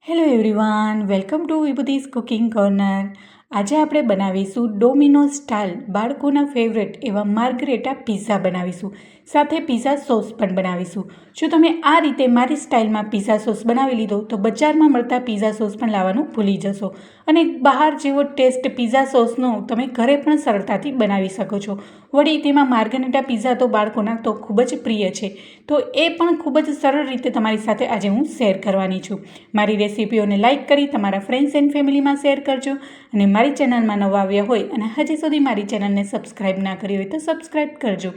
Hello everyone, welcome to વિભૂતિસ cooking corner. આજે આપણે બનાવીશું ડોમિનોઝ સ્ટાઇલ બાળકોના ફેવરેટ એવા માર્ગરેટા પિઝા બનાવીશું. સાથે પિઝા સોસ પણ બનાવીશું. જો તમે આ રીતે મારી સ્ટાઇલમાં પિઝા સોસ બનાવી લીધો તો બજારમાં મળતા પિઝા સોસ પણ લાવવાનું ભૂલી જશો અને બહાર જેવો ટેસ્ટ પિઝા સોસનો તમે ઘરે પણ સરળતાથી બનાવી શકો છો. વળી તેમાં માર્ગરેટા પિઝા તો બાળકોના તો ખૂબ જ પ્રિય છે, તો એ પણ ખૂબ જ સરળ રીતે તમારી સાથે આજે હું શેર કરવાની છું. મારી રેસીપીઓને લાઇક કરી તમારા ફ્રેન્ડ્સ એન્ડ ફેમિલીમાં શેર કરજો અને મારી ચેનલમાં નવા આવ્યા હોય અને હજી સુધી મારી ચેનલને સબસ્ક્રાઈબ ના કરી હોય તો સબસ્ક્રાઈબ કરજો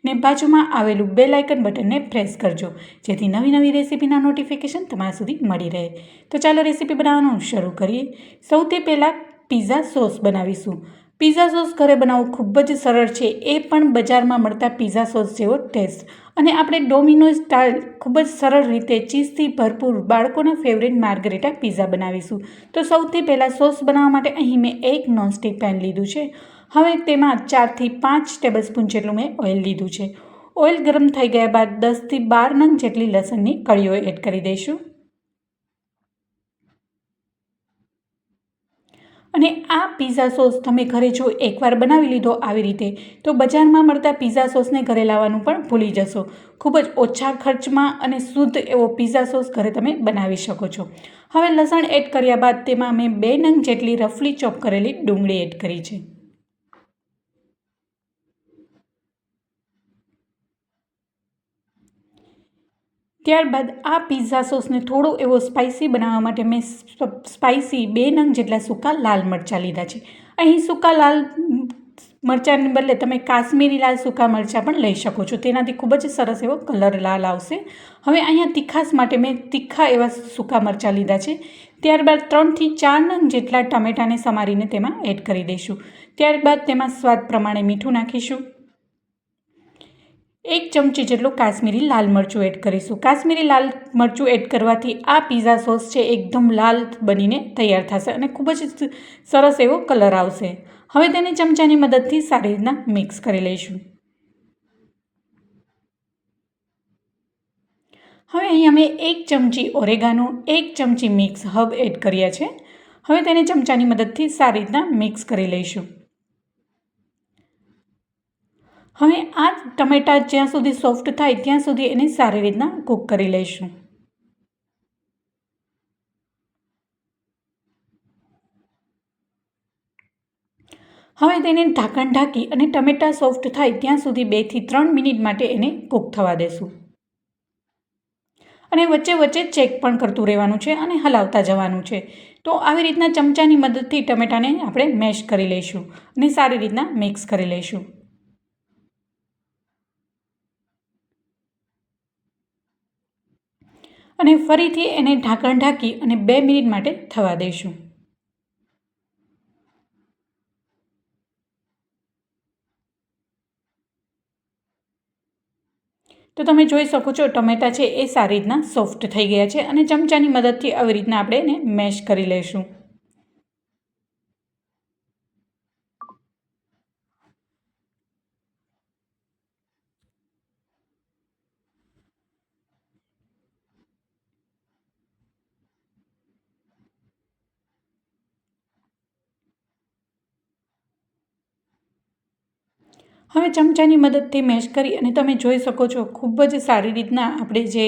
ને બાજુમાં આવેલું બેલ આઇકન બટનને પ્રેસ કરજો, જેથી નવી નવી રેસીપીના નોટિફિકેશન તમારા સુધી મળી રહે. તો ચાલો રેસીપી બનાવવાનું શરૂ કરીએ. સૌથી પહેલાં પિઝા સોસ બનાવીશું. પિઝા સોસ ઘરે બનાવવું ખૂબ જ સરળ છે, એ પણ બજારમાં મળતા પિઝા સોસ જેવો ટેસ્ટ. અને આપણે ડોમિનોઝ સ્ટાઇલ ખૂબ જ સરળ રીતે ચીઝથી ભરપૂર બાળકોના ફેવરેટ માર્ગરેટા પિઝા બનાવીશું. તો સૌથી પહેલાં સોસ બનાવવા માટે અહીં મેં એક નોનસ્ટિક પેન લીધું છે. હવે તેમાં 4 થી 5 ટેબલસ્પૂન જેટલું મેં ઓઇલ લીધું છે. ઓઇલ ગરમ થઈ ગયા બાદ 10 થી 12 નંગ જેટલી લસણની કળીઓ એડ કરી દઈશું. અને આ પિઝા સોસ તમે ઘરે જો એકવાર બનાવી લીધો આવી રીતે, તો બજારમાં મળતા પિઝા સોસને ઘરે લાવવાનું પણ ભૂલી જશો. ખૂબ જ ઓછા ખર્ચમાં અને શુદ્ધ એવો પિઝા સોસ ઘરે તમે બનાવી શકો છો. હવે લસણ એડ કર્યા બાદ તેમાં મેં 2 નંગ જેટલી રફલી ચોપ કરેલી ડુંગળી એડ કરી છે. ત્યારબાદ આ પિઝા સોસને થોડો એવો સ્પાઇસી બનાવવા માટે મેં સ્પાઇસી 2 નંગ જેટલા સૂકા લાલ મરચાં લીધા છે. અહીં સૂકા લાલ મરચાંને બદલે તમે કાશ્મીરી લાલ સૂકા મરચાં પણ લઈ શકો છો, તેનાથી ખૂબ જ સરસ એવો કલર લાલ આવશે. હવે અહીંયા તીખાશ માટે મેં તીખા એવા સૂકા મરચાં લીધા છે. ત્યારબાદ 3 થી 4 નંગ જેટલા ટમેટાને સમારીને તેમાં એડ કરી દઈશું. ત્યારબાદ તેમાં સ્વાદ પ્રમાણે મીઠું નાખીશું. 1 ચમચી જેટલું કાશ્મીરી લાલ મરચું એડ કરીશું. કાશ્મીરી લાલ મરચું એડ કરવાથી આ પિઝા સોસ છે એકદમ લાલ બનીને તૈયાર થશે અને ખૂબ જ સરસ એવો કલર આવશે. હવે તેને ચમચાની મદદથી સારી રીતના મિક્સ કરી લઈશું. હવે અહીં અમે 1 ચમચી ઓરેગાનો, 1 ચમચી મિક્સ હર્બ એડ કર્યા છે. હવે તેને ચમચાની મદદથી સારી રીતના મિક્સ કરી લઈશું. હવે આ ટમેટાં જ્યાં સુધી સોફ્ટ થાય ત્યાં સુધી એને સારી રીતના કૂક કરી લઈશું. હવે તેને ઢાંકણ ઢાંકી અને ટમેટાં સોફ્ટ થાય ત્યાં સુધી 2 થી 3 મિનિટ માટે એને કૂક થવા દેશું. અને વચ્ચે વચ્ચે ચેક પણ કરતું રહેવાનું છે અને હલાવતા જવાનું છે. તો આવી રીતના ચમચાની મદદથી ટમેટાને આપણે મેશ કરી લઈશું અને સારી રીતના મિક્સ કરી લઈશું. અને ફરીથી એને ઢાંકણ ઢાંકી અને 2 મિનિટ માટે થવા દઈશું. તો તમે જોઈ શકો છો ટમેટાં છે એ સારી રીતના સોફ્ટ થઈ ગયા છે અને ચમચાની મદદથી આવી રીતના આપણે એને મેશ કરી લઈશું. હવે ચમચાની મદદથી મેશ કરી અને તમે જોઈ શકો છો ખૂબ જ સારી રીતના આપણે જે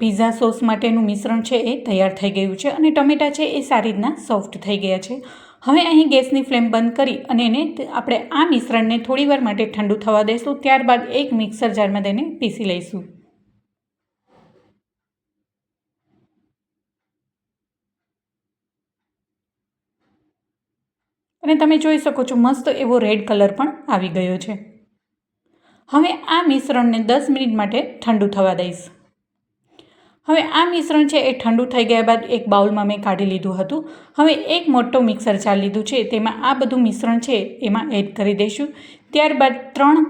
પિઝા સોસ માટેનું મિશ્રણ છે એ તૈયાર થઈ ગયું છે અને ટમેટાં છે એ સારી રીતના સોફ્ટ થઈ ગયા છે. હવે અહીં ગેસની ફ્લેમ બંધ કરી અને એને આપણે આ મિશ્રણને થોડીવાર માટે ઠંડુ થવા દઈશું. ત્યારબાદ એક મિક્સર જારમાં તેને પીસી લઈશું. અને તમે જોઈ શકો છો મસ્ત એવો રેડ કલર પણ આવી ગયો છે. હવે આ મિશ્રણને 10 મિનિટ માટે ઠંડુ થવા દઈશ. હવે આ મિશ્રણ છે એ ઠંડુ થઈ ગયા બાદ એક બાઉલમાં મેં કાઢી લીધું હતું. હવે એક મોટો મિક્સર જાર લીધું છે, તેમાં આ બધું મિશ્રણ છે એમાં એડ કરી દઈશું. ત્યારબાદ 3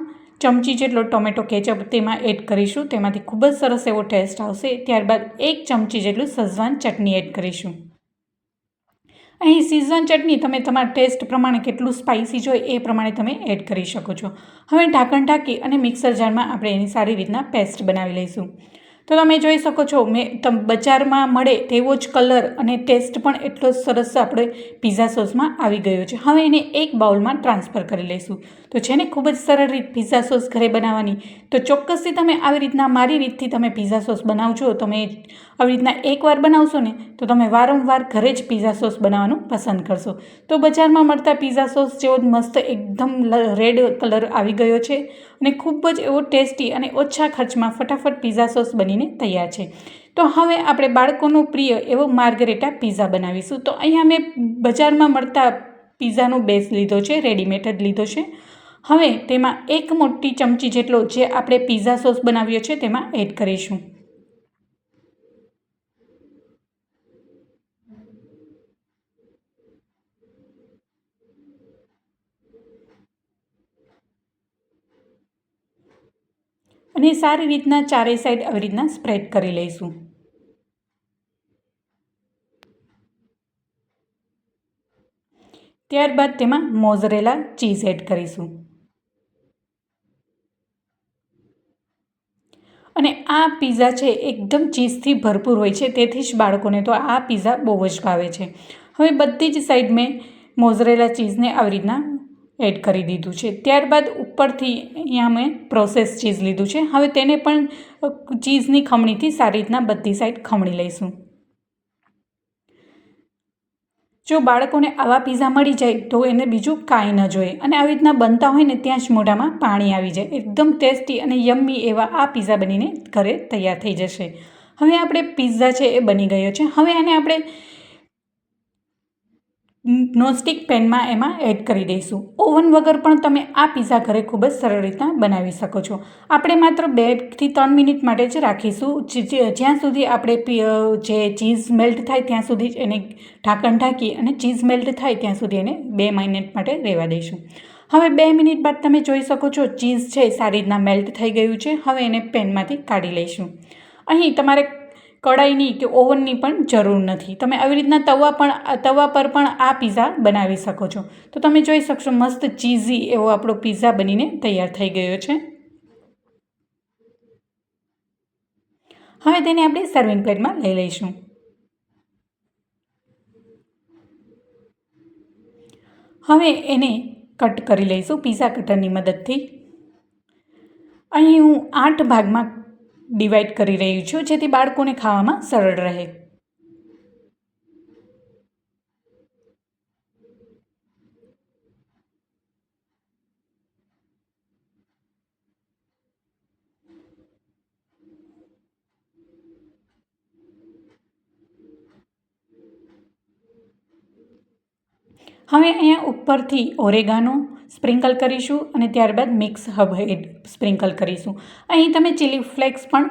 ચમચી જેટલો ટોમેટો કેચઅપ તેમાં એડ કરીશું, તેમાંથી ખૂબ જ સરસ એવો ટેસ્ટ આવશે. ત્યારબાદ 1 ચમચી જેટલું શેઝવાન ચટણી એડ કરીશું. અહીં શેઝવાન ચટણી તમે તમારા ટેસ્ટ પ્રમાણે કેટલું સ્પાઇસી જોઈએ એ પ્રમાણે તમે એડ કરી શકો છો. હવે ઢાંકણ ઢાંકી અને મિક્સર જારમાં આપણે એની સારી રીતના પેસ્ટ બનાવી લઈશું. તો તો તમે જોઈ શકો છો બજારમાં મળે તેવો જ કલર અને ટેસ્ટ પણ એટલો સરસ આપણે પિઝા સોસમાં આવી ગયો છે. હવે એને એક બાઉલમાં ટ્રાન્સફર કરી લઈશું. તો છે ને ખૂબ જ સરળ રીત પિઝા સોસ ઘરે બનાવવાની. તો ચોક્કસથી તમે આવી રીતના મારી રીતથી તમે પિઝા સોસ બનાવજો. તમે આવી રીતના એકવાર બનાવશો ને તો તમે વારંવાર ઘરે જ પિઝા સોસ બનાવવાનું પસંદ કરશો. તો બજારમાં મળતા પિઝા સોસ જેવો જ મસ્ત એકદમ રેડ કલર આવી ગયો છે અને ખૂબ જ એવો ટેસ્ટી અને ઓછા ખર્ચમાં ફટાફટ પિઝા સોસ બનીને તૈયાર છે. તો હવે આપણે બાળકોનો પ્રિય એવો માર્ગરેટા પિઝા બનાવીશું. તો અહીંયા મેં બજારમાં મળતા પિઝાનો બેઝ લીધો છે, રેડીમેડ જ લીધો છે. હવે તેમાં 1 મોટી ચમચી જેટલો જે આપણે પિઝા સોસ બનાવ્યો છે તેમાં એડ કરીશું. અને સારી રીતના ચારે સાઈડ આવી રીતના સ્પ્રેડ કરી લઈશું. ત્યારબાદ તેમાં મોઝરેલા ચીઝ એડ કરીશું. અને આ પિઝા છે એકદમ ચીઝથી ભરપૂર હોય છે, તેથી જ બાળકોને તો આ પિઝા બહુ જ ભાવે છે. હવે બધી જ સાઈડ મેં મોઝરેલા ચીઝને આવી રીતના એડ કરી દીધું છે. ત્યારબાદ ઉપરથી અહીંયા મેં પ્રોસેસ ચીઝ લીધું છે. હવે તેને પણ ચીઝની ખમણીથી સારી રીતના બધી સાઈડ ખમણી લઈશું. જો બાળકોને આવા પિઝા મળી જાય તો એને બીજું કાંઈ ન જોઈએ. અને આવી રીતના બનતા હોય ને ત્યાં જ મોઢામાં પાણી આવી જાય. એકદમ ટેસ્ટી અને યમ્મી એવા આ પિઝા બનીને ઘરે તૈયાર થઈ જશે. હવે આપણે પિઝા છે એ બની ગયો છે. હવે આને આપણે નોનસ્ટિક પેનમાં એમાં એડ કરી દઈશું. ઓવન વગર પણ તમે આ પિઝા ઘરે ખૂબ જ સરળ રીતના બનાવી શકો છો. આપણે માત્ર 2 થી 3 મિનિટ માટે જ રાખીશું. જ્યાં સુધી આપણે જે ચીઝ મેલ્ટ થાય ત્યાં સુધી જ એને ઢાંકણ ઢાંકી અને ચીઝ મેલ્ટ થાય ત્યાં સુધી એને 2 મિનિટ માટે રહેવા દઈશું. હવે 2 મિનિટ બાદ તમે જોઈ શકો છો ચીઝ છે સારી રીતના મેલ્ટ થઈ ગયું છે. હવે એને પેનમાંથી કાઢી લઈશું. અહીં તમારે કડાઈની કે ઓવનની પણ જરૂર નથી. તમે આવી રીતના તવા પર પણ આ પિઝા બનાવી શકો છો. તો તમે જોઈ શકશો મસ્ત ચીઝી એવો આપણો પિઝા બનીને તૈયાર થઈ ગયો છે. હવે તેને આપણે સર્વિંગ પ્લેટમાં લઈ લઈશું. હવે એને કટ કરી લઈશું પિઝા કટરની મદદથી. અહીં હું 8 ભાગમાં ડિવાઈડ કરી રહી છું જેથી બાળકોને ખાવામાં સરળ રહે. હવે અહીંયા ઉપરથી ઓરેગાનો સ્પ્રિંકલ કરીશું અને ત્યારબાદ મિક્સ હર્બ સ્પ્રિંકલ કરીશું. અહીં તમે ચીલી ફ્લેક્સ પણ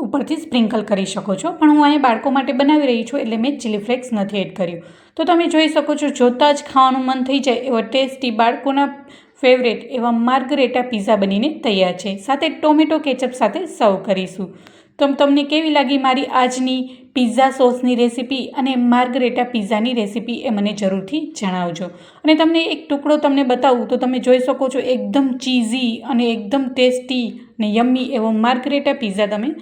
ઉપરથી સ્પ્રિંકલ કરી શકો છો, પણ હું અહીંયા બાળકો માટે બનાવી રહી છું એટલે મેં ચીલી ફ્લેક્સ નથી એડ કર્યું. તો તમે જોઈ શકો છો જોતાં જ ખાવાનું મન થઈ જાય એવા ટેસ્ટી બાળકોના ફેવરેટ એવા માર્ગરેટા પિઝા બનીને તૈયાર છે. સાથે ટોમેટો કેચઅપ સાથે સર્વ કરીશું. તો તમને કેવી લાગી મારી આજની પિઝા સોસની રેસીપી અને માર્ગરેટા પિઝાની રેસીપી એ મને જરૂરથી જણાવજો. અને તમને એક ટુકડો તમને બતાવું તો તમે જોઈ શકો છો એકદમ ચીઝી અને એકદમ ટેસ્ટી અને યમ્મી એવો માર્ગરેટા પિઝા તમે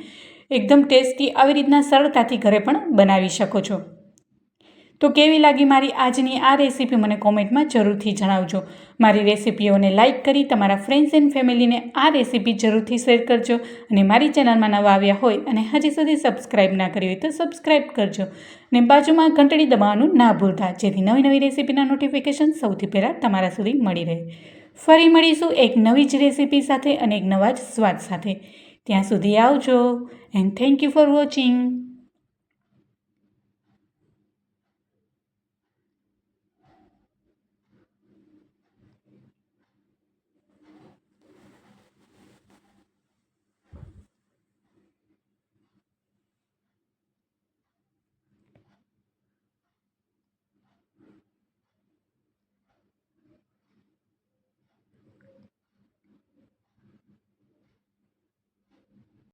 એકદમ ટેસ્ટી આવી રીતના સરળતાથી ઘરે પણ બનાવી શકો છો. તો કેવી લાગી મારી આજની આ રેસીપી મને કોમેન્ટમાં જરૂરથી જણાવજો. મારી રેસીપીઓને લાઇક કરી તમારા ફ્રેન્ડ્સ એન્ડ ફેમિલીને આ રેસીપી જરૂરથી શેર કરજો. અને મારી ચેનલમાં નવા આવ્યા હોય અને હજી સુધી સબસ્ક્રાઈબ ના કરી હોય તો સબસ્ક્રાઈબ કરજો. અને બાજુમાં ઘંટડી દબાવવાનું ના ભૂલતા, જેથી નવી નવી રેસીપીના નોટિફિકેશન સૌથી પહેલાં તમારા સુધી મળી રહે. ફરી મળીશું એક નવી જ રેસીપી સાથે અને એક નવા જ સ્વાદ સાથે. ત્યાં સુધી આવજો and thank you for watching.